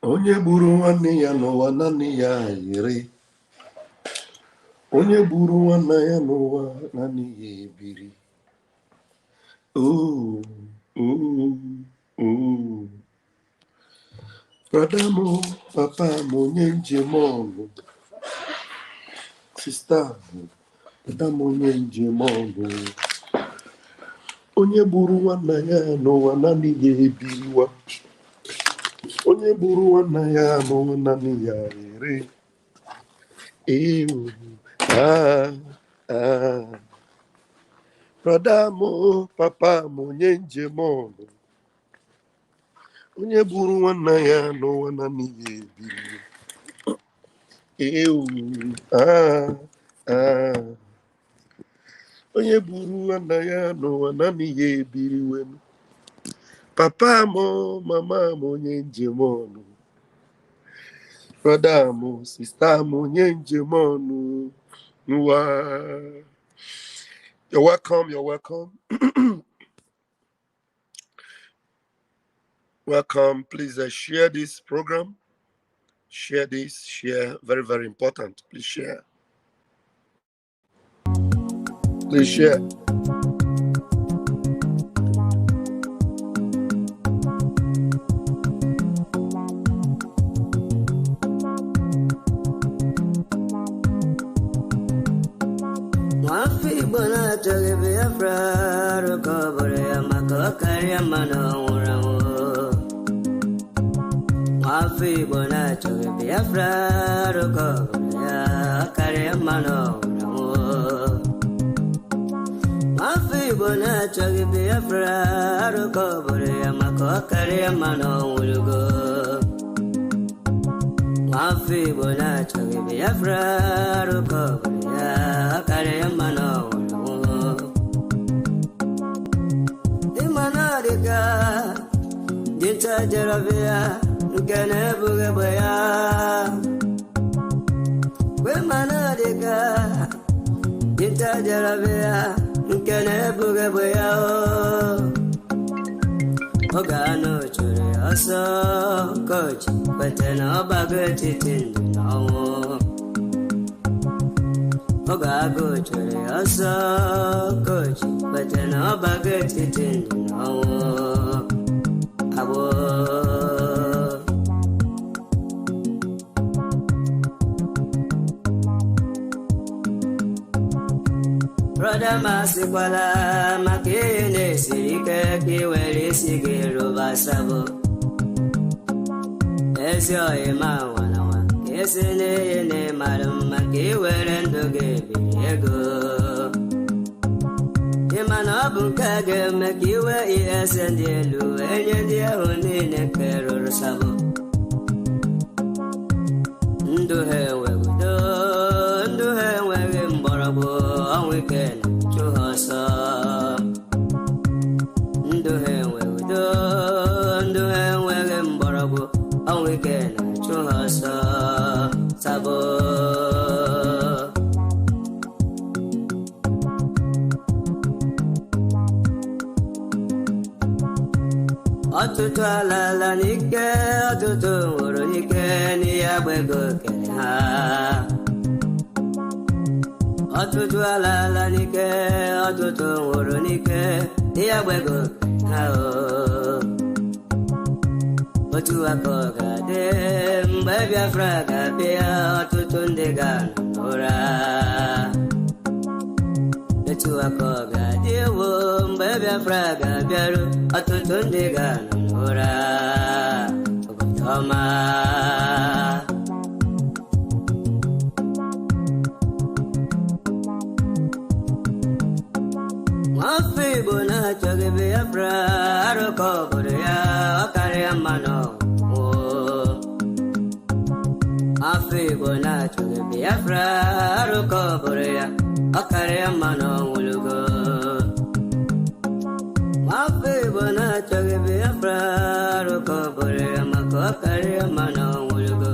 Onye gburu nwanne ya n'ụwa naanị ya iri. Onye gburu nwanne ya n'ụwa naanị ya ebiri. Oh, oh, oh. Brother mo, papa mo, onye njem ọgụ. Sister mo, brother mo, onye njem ọgụ. Onye gburu nwanne ya n'ụwa naanị ya ebiriwa. Onye gburu nwanne ya n'ụwa naanị ya ere. Brother mo, papa mo, onye njem ọgụ. Onye gburu nwanne ya n'ụwa naanị ya ebiri. Onye gburu nwanne ya n'ụwa naanị ya ebiriwe. Papa mo, mama mo, onye njem ọnụ. Brother mo, sister mo, onye njem ọnụ. You're welcome, you're welcome. Welcome. Please share this program. Share this, share. Very, very important. Please share. Please share. Brother Masikwala makene sirike kiweli sigiru basabo. Esyo ema wanawa esene ne marum makiwere ndoge biego. Imana bunkage makiwe esendelu enye dia onine kero sabo. Nduhe wewe mbarago weekend to hasa nduhe mbarago a weekend to hasa sabo atutu alala nike atutu woro nike ni agbego kere ha Atutu alala nike, atutu woro nike, dia bego hao. Otu akoga de, mbabi afraga bia, atutu ndega ora. Otu akoga de wo, mbabi afraga biaru, atutu ndega ora. Ogotoma. Bona chogebe afra aroko borea akare mano afi bona chogebe afra aroko borea akare mano ulugo afi bona chogebe afra aroko borea mako akare mano ulugo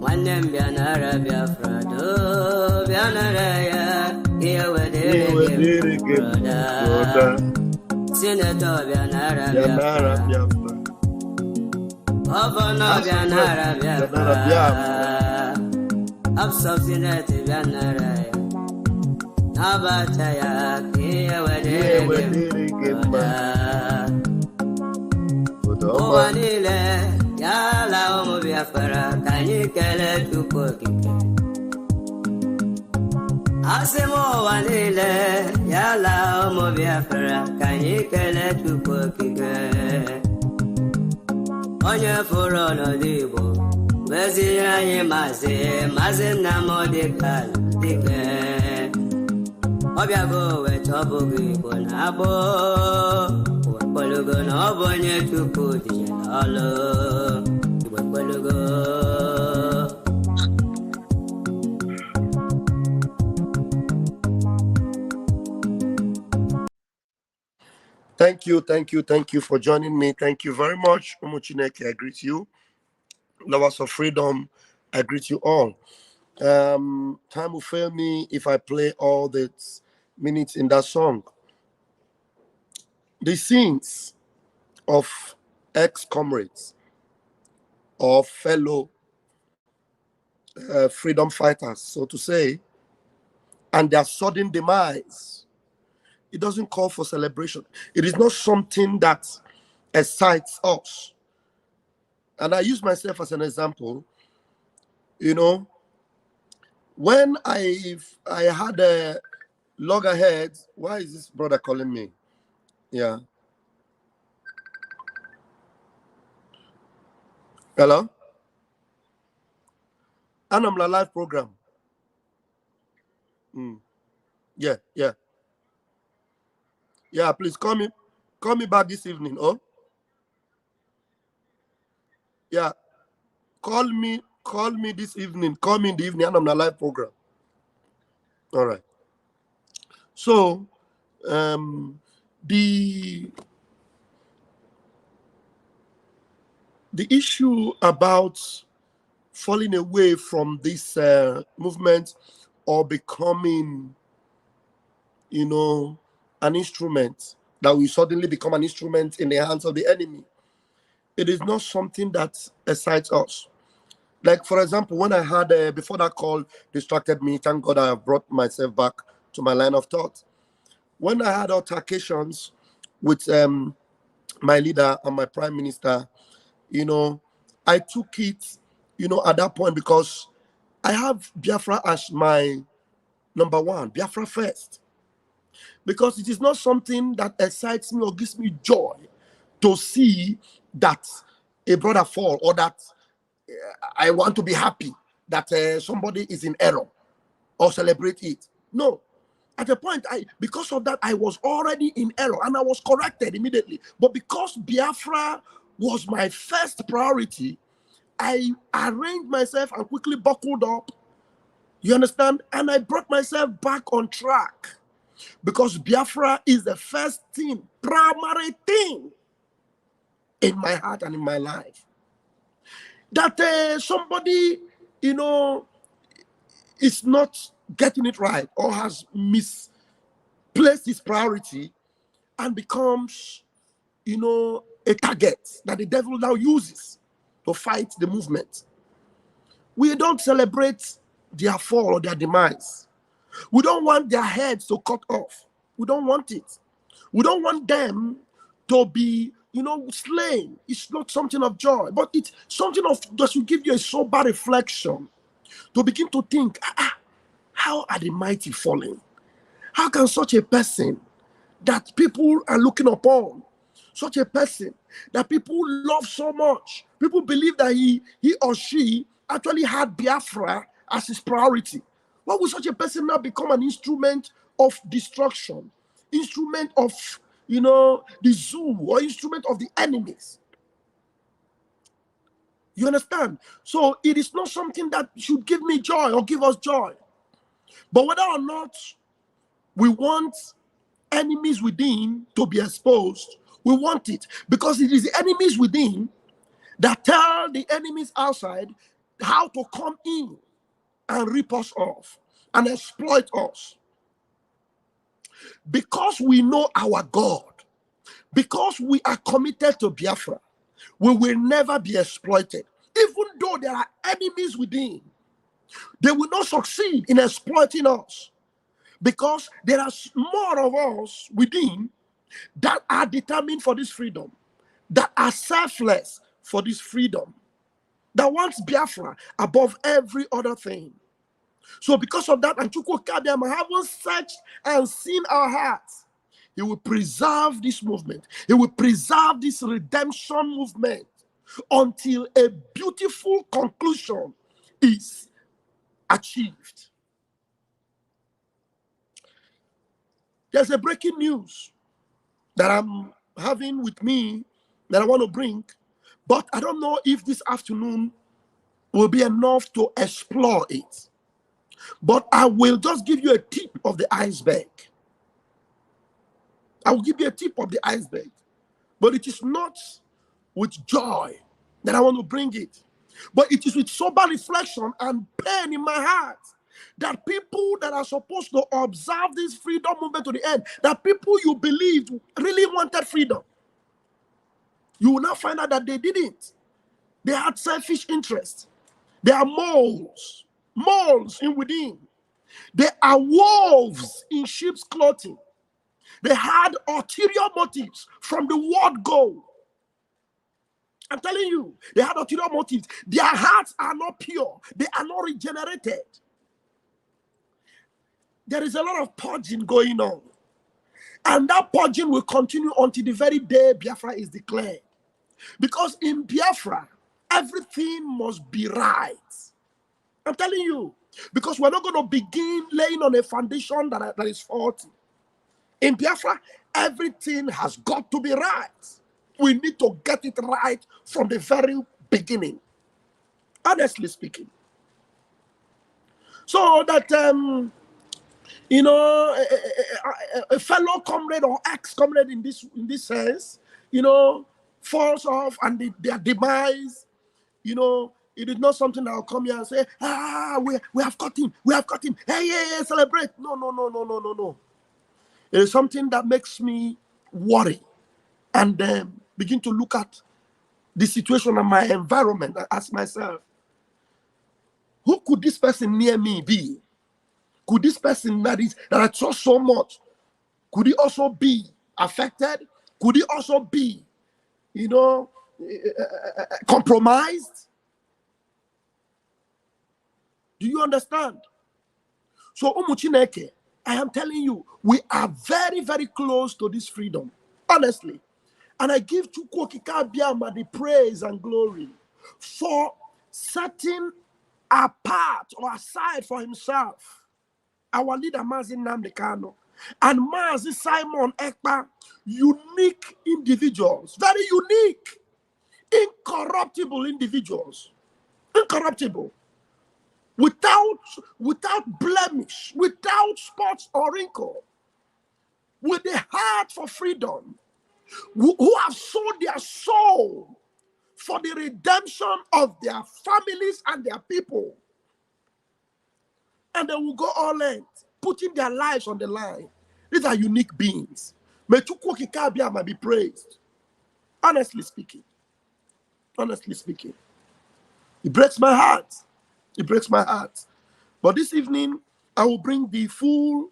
wanem bianara biafra do bianara ya Senator Bianara Biafra Obono Bianara Biafra. Absubsidiary Bianara. Abataya Kia Wedegema. Owanile Yala Omo Biafra. Kanyikele Tukokike. Asemo Wanile Yala Omo Biafra. Kanyikele Tukokike. Onye furu n'odibo, weziri anyị mazi nna m dike. Ọbịago wee chọbụghị Igbo na-agbụ, Igbo na ọ bụ onye Chukwu dije n'ọlụ. Igbo. Thank you for joining me. Thank you very much. Umuchineke, I greet you. Lovers of freedom, I greet you all. Time will fail me if I play all the minutes in that song. The scenes of ex-comrades or fellow freedom fighters, so to say, and their sudden demise. It doesn't call for celebration. It is not something that excites us. And I use myself as an example. You know, when I had a loggerhead, why is this brother calling me? Yeah. Hello? Anamla live program. Yeah. Yeah, please call me back this evening. Oh, yeah, call me this evening. Call me in the evening. I'm on a live program. All right. So, the issue about falling away from this movement or becoming, an instrument, that we suddenly become an instrument in the hands of the enemy. It is not something that excites us. Like, for example, when I had, before that call distracted me, thank God I have brought myself back to my line of thought. When I had altercations with my leader and my prime minister, I took it, at that point, because I have Biafra as my number one, Biafra first. Because it is not something that excites me or gives me joy to see that a brother fall, or that I want to be happy that somebody is in error or celebrate it. No. At a point, because of that, I was already in error and I was corrected immediately. But because Biafra was my first priority, I arranged myself and quickly buckled up. You understand? And I brought myself back on track. Because Biafra is the first thing, primary thing in my heart and in my life. That somebody, is not getting it right or has misplaced his priority and becomes, a target that the devil now uses to fight the movement. We don't celebrate their fall or their demise. We don't want their heads to cut off. We don't want it. We don't want them to be, slain. It's not something of joy, but it's something that should give you a sober reflection to begin to think, how are the mighty falling? How can such a person that people are looking upon, such a person that people love so much, people believe that he or she actually had Biafra as his priority, why would such a person now become an instrument of destruction, instrument of, the zoo, or instrument of the enemies? You understand? So it is not something that should give me joy or give us joy. But whether or not we want enemies within to be exposed, we want it, because it is the enemies within that tell the enemies outside how to come in and rip us off and exploit us. Because we know our God, because we are committed to Biafra, we will never be exploited. Even though there are enemies within, they will not succeed in exploiting us, because there are more of us within that are determined for this freedom, that are selfless for this freedom, that wants Biafra above every other thing. So because of that, and Chukwu Kabiam, having searched and seen our hearts, he will preserve this movement. He will preserve this redemption movement until a beautiful conclusion is achieved. There's a breaking news that I'm having with me that I want to bring, but I don't know if this afternoon will be enough to explore it. But I will just give you a tip of the iceberg. I will give you a tip of the iceberg. But it is not with joy that I want to bring it, but it is with sober reflection and pain in my heart that people that are supposed to observe this freedom movement to the end, that people you believed really wanted freedom, you will now find out that they didn't. They had selfish interests. They are moles in within. They are wolves in sheep's clothing. They had ulterior motives from the word go. I'm telling you, they had ulterior motives. Their hearts are not pure. They are not regenerated. There is a lot of purging going on. And that purging will continue until the very day Biafra is declared. Because in Biafra, everything must be right. I'm telling you. Because we're not going to begin laying on a foundation that is faulty. In Biafra, everything has got to be right. We need to get it right from the very beginning. Honestly speaking. So that, a fellow comrade or ex-comrade in this sense, falls off and their demise, it is not something that will come here and say, we have caught him, hey, celebrate. No. It is something that makes me worry and then begin to look at the situation and my environment and ask myself, who could this person near me be? Could this person that I trust so much, could he also be affected? Could he also be, compromised? Do you understand? So, Umuchineke, I am telling you, we are very, very close to this freedom, honestly. And I give Chukwu Kikabiama the praise and glory for setting apart or aside for himself our leader Mazi Nnamdi Kanu and Mazi Simon Ekpa, unique individuals, very unique, incorruptible individuals, incorruptible, without blemish, without spots or wrinkle, with a heart for freedom, who have sold their soul for the redemption of their families and their people. And they will go all in, putting their lives on the line. These are unique beings. May Chukwu Kikabiama be praised. Honestly speaking. Honestly speaking. It breaks my heart. It breaks my heart. But this evening, I will bring the full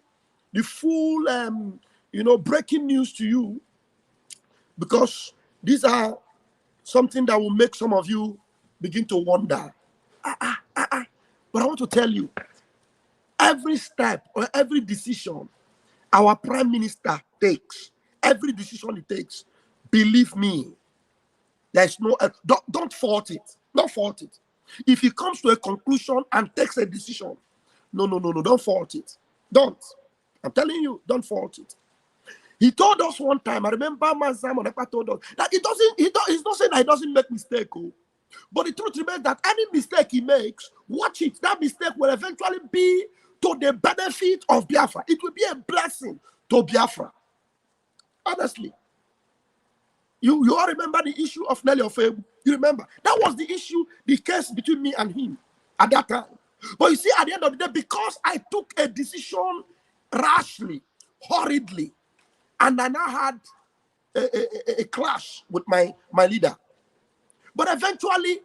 breaking news to you, because these are something that will make some of you begin to wonder. But I want to tell you, every step or every decision our prime minister takes, every decision he takes, believe me, there's no, don't fault it. Don't fault it. If he comes to a conclusion and takes a decision, no, don't fault it. Don't. I'm telling you, don't fault it. He told us one time, I remember Simon Ekpa told us that he's not saying that he doesn't make mistake, but the truth remains that any mistake he makes, watch it, that mistake will eventually be to the benefit of Biafra. It will be a blessing to Biafra. Honestly. You all remember the issue of Nelly Ofebu? You remember? That was the issue, the case between me and him at that time. But you see, at the end of the day, because I took a decision rashly, hurriedly, and I now had a clash with my leader, But eventually,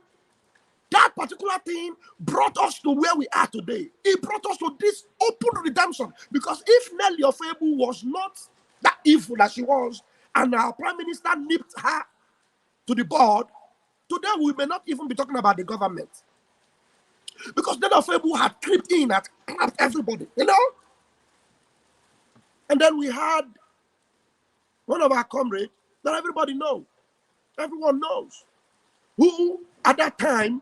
that particular thing brought us to where we are today. It brought us to this open redemption. Because if Nelly Ofebu was not that evil that she was, and our prime minister nipped her to the board, today we may not even be talking about the government. Because Nelly Ofebu had crept in and clapped everybody, you know? And then we had one of our comrades that everybody knows, everyone knows, who at that time,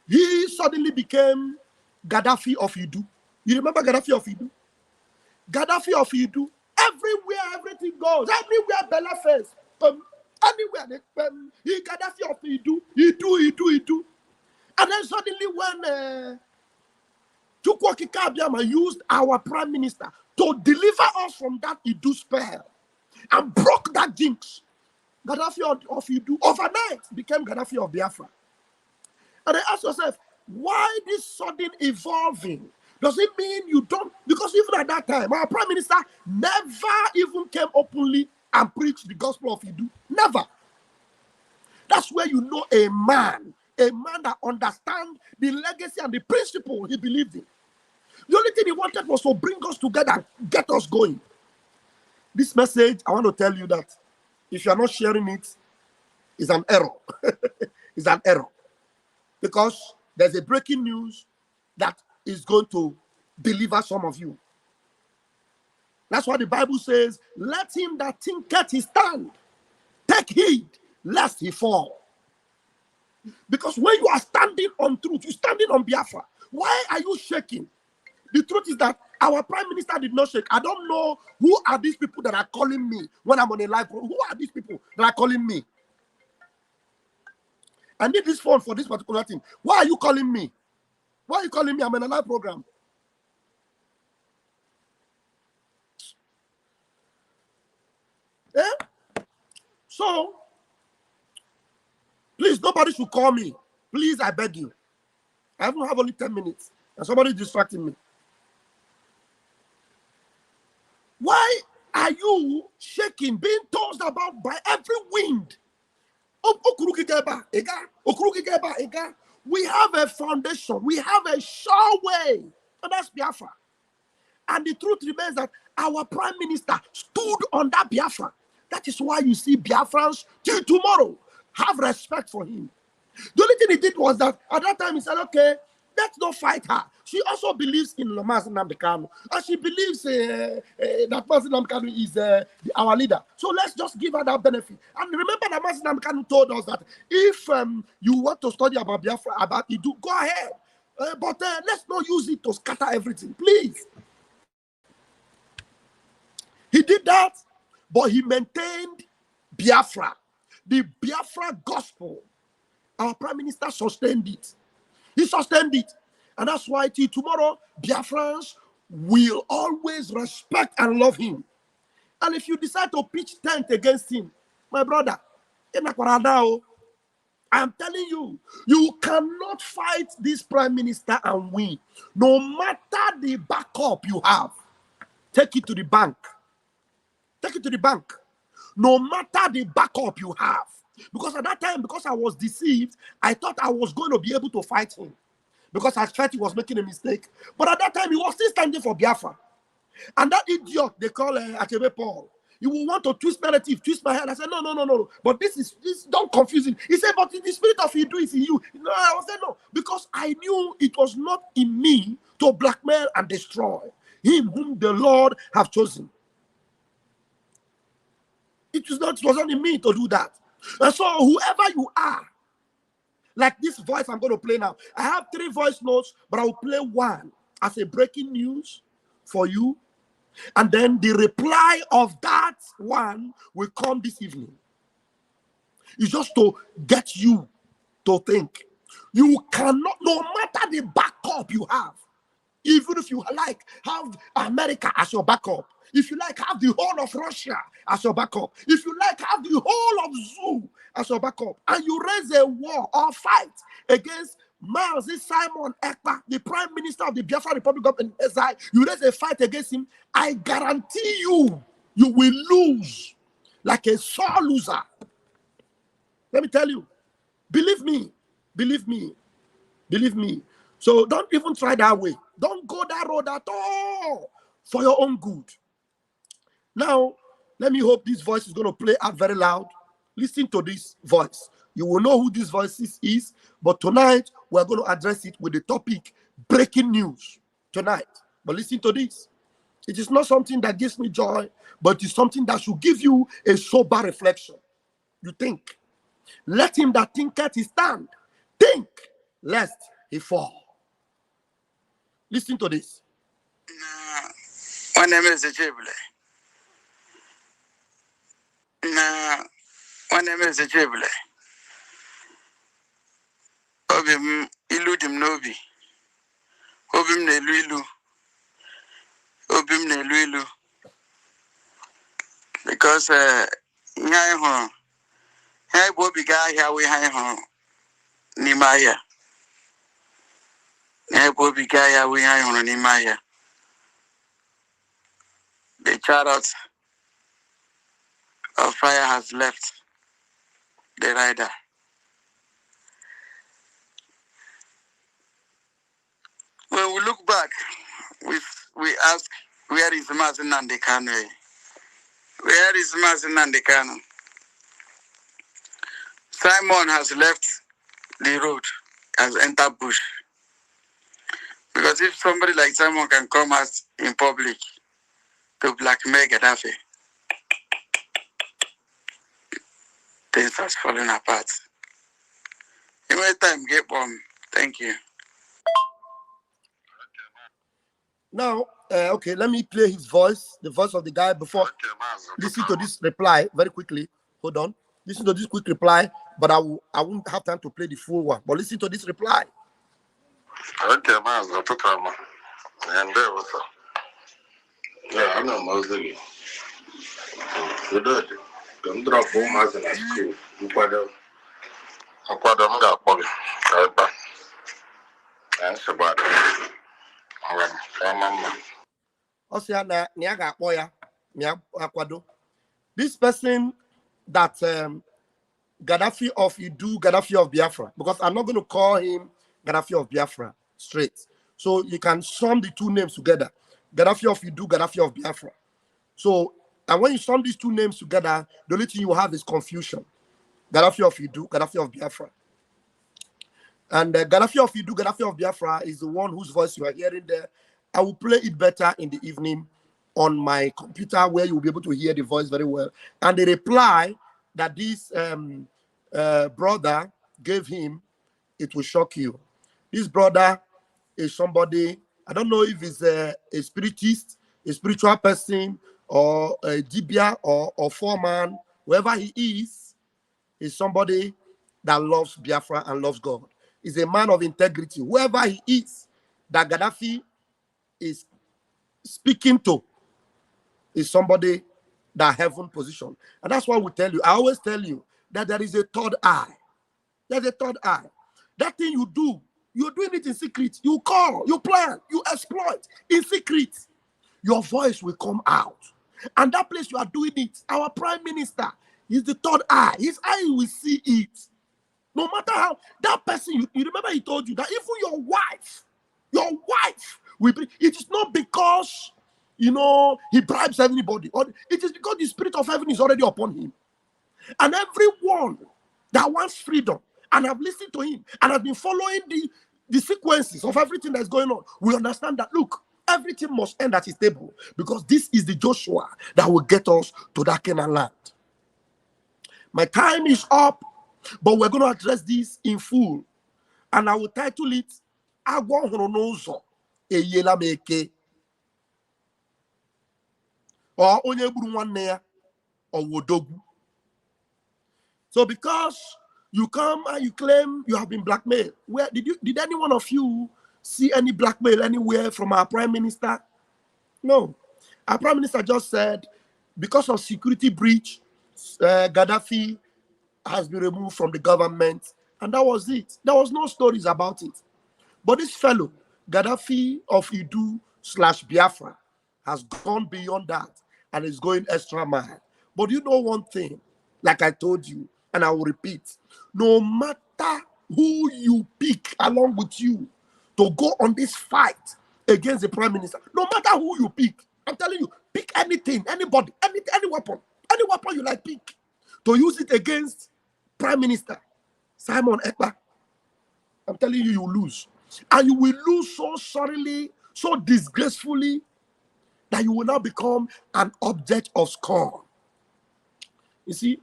he suddenly became Gaddafi of Idu. You remember Gaddafi of Idu? Gaddafi of Idu. Everywhere, everything goes. Everywhere, Bella face. Anywhere, he Gaddafi of Idu. Idu. And then suddenly when Chukwuoki Kabiama used our prime minister to deliver us from that Idu spell and broke that jinx, Gaddafi of Idu overnight became Gaddafi of Biafra. And then ask yourself, why this sudden evolving? Does it mean you don't? Because even at that time, our prime minister never even came openly and preached the gospel of Idu. Never. That's where you know a man that understands the legacy and the principle he believed in. The only thing he wanted was to bring us together, get us going. This message, I want to tell you that if you are not sharing it, it's an error. It's an error. Because there's a breaking news that is going to deliver some of you. That's why the Bible says, let him that thinketh he stand, take heed, lest he fall. Because when you are standing on truth, you're standing on Biafra. Why are you shaking? The truth is that our prime minister did not shake. I don't know who are these people that are calling me when I'm on a live program. Who are these people that are calling me? I need this phone for this particular thing. Why are you calling me? Why are you calling me? I'm in a live program. Yeah? So, please, nobody should call me. Please, I beg you. I don't have only 10 minutes. And somebody is distracting me. Why are you shaking, being tossed about by every wind? We have a foundation. We have a sure way. And that's Biafra. And the truth remains that our prime minister stood on that Biafra. That is why you see Biafrans till tomorrow have respect for him. The only thing he did was that at that time he said, okay, let's not fight her. She also believes in Mazi Nnamdi Kanu. And she believes that Mazi Nnamdi Kanu is our leader. So let's just give her that benefit. And remember that Mazi Nnamdi Kanu told us that if you want to study about Biafra, about Idu, go ahead. But let's not use it to scatter everything, please. He did that, but he maintained Biafra. The Biafra gospel. Our prime minister sustained it. He sustained it. And that's why till tomorrow, Biafrans will always respect and love him. And if you decide to pitch tent against him, my brother, I am telling you, you cannot fight this prime minister and win. No matter the backup you have, take it to the bank. Take it to the bank. No matter the backup you have. Because at that time, because I was deceived, I thought I was going to be able to fight him. Because I felt he was making a mistake. But at that time, he was still standing for Biafra. And that idiot they call Achebe Paul, he will want to twist narrative, twist my head. I said, no. But this don't confuse it. He said, but the spirit of Idu is in you. No, I said, no. Because I knew it was not in me to blackmail and destroy him whom the Lord have chosen. It wasn't in me to do that. And so whoever you are, like this voice I'm going to play now, I have 3 voice notes, but I will play one as a breaking news for you. And then the reply of that one will come this evening. It's just to get you to think. You cannot, no matter the backup you have, even if you like, have America as your backup. If you like, have the whole of Russia as your backup. If you like, have the whole of Zoo as your backup. And you raise a war or fight against Mazi Simon Ekpa, the Prime Minister of the Biafra Republic of Exile. You raise a fight against him. I guarantee you, you will lose like a sore loser. Let me tell you, Believe me, believe me, believe me. So don't even try that way. Don't go that road at all for your own good. Now, let me hope this voice is going to play out very loud. Listen to this voice. You will know who this voice is, but tonight we're going to address it with the topic breaking news tonight. But listen to this. It is not something that gives me joy, but it's something that should give you a sober reflection. You think. Let him that thinketh he stand. Think, lest he fall. Listen to this. My name is Ejibule. My name is Ejibule. Obim iludim nobi. Obim neluilu. Obim neluilu. Because nyai bobi ga here we hai ni maya. Nyai bobi ga here we hai ni maya. The chariot of fire has left the rider. When we look back, we ask, where is Mazi Nnamdi Kanu? Where is Mazi Nnamdi Kanu? Simon has left the road, has entered bush. Because if somebody like Simon can come out in public to blackmail Gaddafi, things are falling apart. In my time, get bomb. Thank you. Now, okay, let me play his voice, the voice of the guy before. Listen to this reply very quickly. Hold on. Listen to this quick reply, but I won't have time to play the full one. But listen to this reply. Okay, man, I took him. And there was yeah, I know mostly. You did. Don't drop home as an school. You quite a problem. And so bad. This person that Gaddafi of Idu, Gaddafi of Biafra, because I'm not going to call him Gaddafi of Biafra straight. So you can sum the two names together. Gaddafi of Idu, Gaddafi of Biafra. So, and when you sum these two names together, the only thing you have is confusion. Gaddafi of Idu, Gaddafi of Biafra. And Gaddafi of Idu, Gaddafi of Biafra is the one whose voice you are hearing there. I will play it better in the evening on my computer where you will be able to hear the voice very well. And the reply that this brother gave him, it will shock you. This brother is somebody, I don't know if he's a spiritist, a spiritual person, or a dibia, or foreman, whoever he is somebody that loves Biafra and loves God. He's a man of integrity. Whoever he is, that Gaddafi is speaking to is somebody that heaven position. And that's why we tell you, I always tell you that there is a third eye. There's a third eye. That thing you do, you're doing it in secret. You call, you plan, you exploit in secret. Your voice will come out. And that place you are doing it, our prime minister is the third eye. His eye will see it. No matter how, that person, you remember he told you that even your wife will be, it is not because, he bribes everybody. Or it is because the spirit of heaven is already upon him. And everyone that wants freedom and have listened to him and have been following the sequences of everything that's going on, we understand that, look, everything must end at his table because this is the Joshua that will get us to that Canaan land. My time is up, but we're going to address this in full. And I will title it, Agwa Horonozo Eyela Meke. Or Onye Buru Nwanne Ya, or Wodogu. So because you come and you claim you have been blackmailed, where did any one of you see any blackmail anywhere from our prime minister? No. Our prime minister just said, because of security breach, Gaddafi has been removed from the government, and that was it. There was no stories about it. But this fellow, Gaddafi of Idu/Biafra, has gone beyond that and is going extra mile. But you know one thing, like I told you, and I will repeat, no matter matter who you pick along with you to go on this fight against the prime minister, no matter who you pick, I'm telling you, pick anything, anybody, any weapon you like, pick to use it against Prime Minister Simon Ekpa. I'm telling you, you lose. And you will lose so sorrily, so disgracefully, that you will now become an object of scorn. You see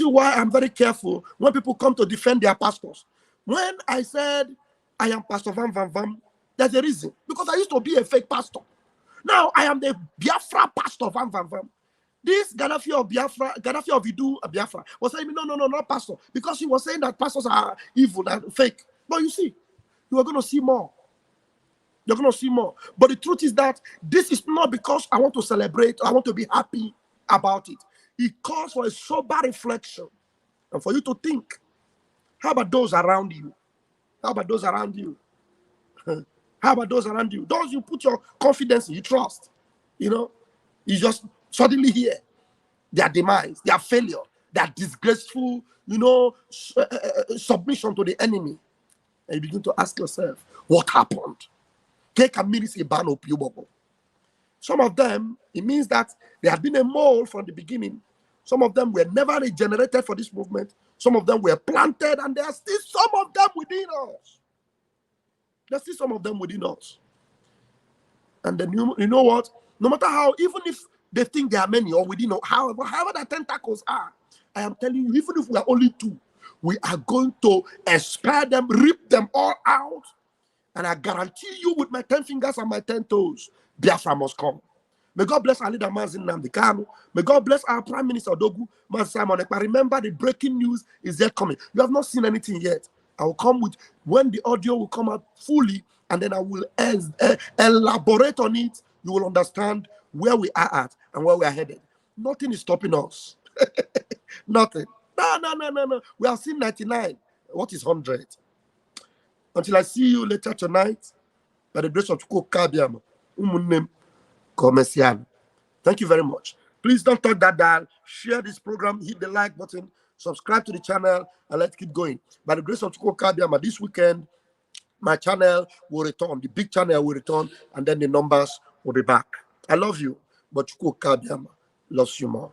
why I'm very careful when people come to defend their pastors. When I said I am Pastor Van Van Van, there's a reason. Because I used to be a fake pastor. Now I am the Biafra pastor Van Van Van. This Gaddafi of Biafra, Gaddafi of Idu Biafra, was saying, no, not pastor. Because he was saying that pastors are evil and fake. But you see, you are going to see more. You're going to see more. But the truth is that this is not because I want to celebrate or I want to be happy about it. It calls for a sober reflection and for you to think. How about those around you? How about those around you? How about those around you? Those you put your confidence in, you trust. You just suddenly hear their demise, their failure, their disgraceful, submission to the enemy. And you begin to ask yourself, what happened? Some of them, it means that there had been a mole from the beginning. Some of them were never regenerated for this movement. Some of them were planted, and there are still some of them within us. There's still some of them within us. And then you know what? No matter how, even if they think there are many or within, however the tentacles are, I am telling you, even if we are only 2, we are going to expel them, rip them all out. And I guarantee you with my 10 fingers and my 10 toes, Biafra must come. May God bless our leader, Mazin Nnamdi Kanu. May God bless our Prime Minister, Odogu, Mazi Simon Ekpa. Remember, the breaking news is yet coming. You have not seen anything yet. I will come with, when the audio will come out fully, and then I will elaborate on it. You will understand where we are at and where we are headed. Nothing is stopping us. Nothing. No. We have seen 99. What is 100? Until I see you later tonight, by the grace of Chukwu Kabiama, Commercial. Thank you very much. Please don't touch that dial. Share this program, hit the like button, subscribe to the channel, and let's keep going. By the grace of Chukwu Kabiama, this weekend, my channel will return. The big channel will return, and then the numbers will be back. I love you, but Chukwu Kabiama loves you more.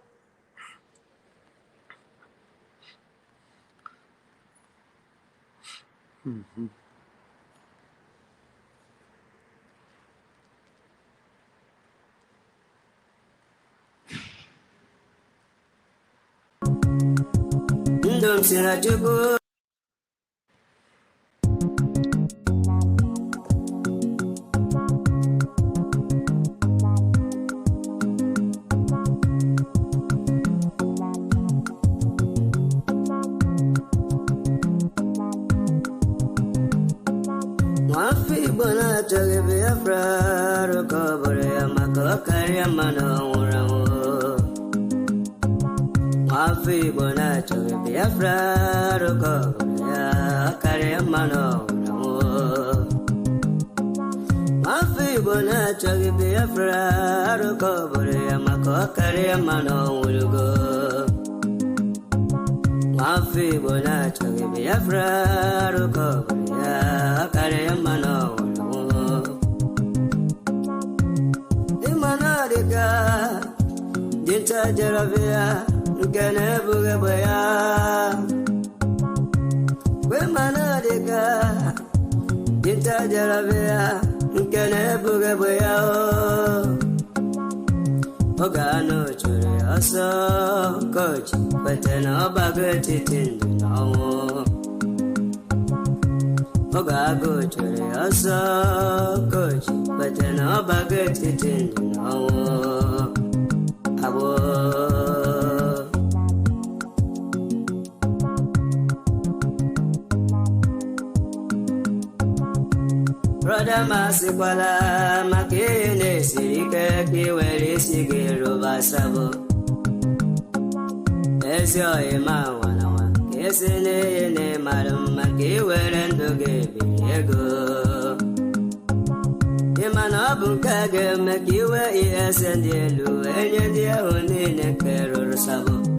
Brother Masikwala Makine Sirike Kiweli Sigiru Basabo Esyo Ima Wanawa Kesine Ne Madam Makiwelendo Gebiego Imanabu Kage Makiwe Esendelu Enyedia Unine Kerur Sabo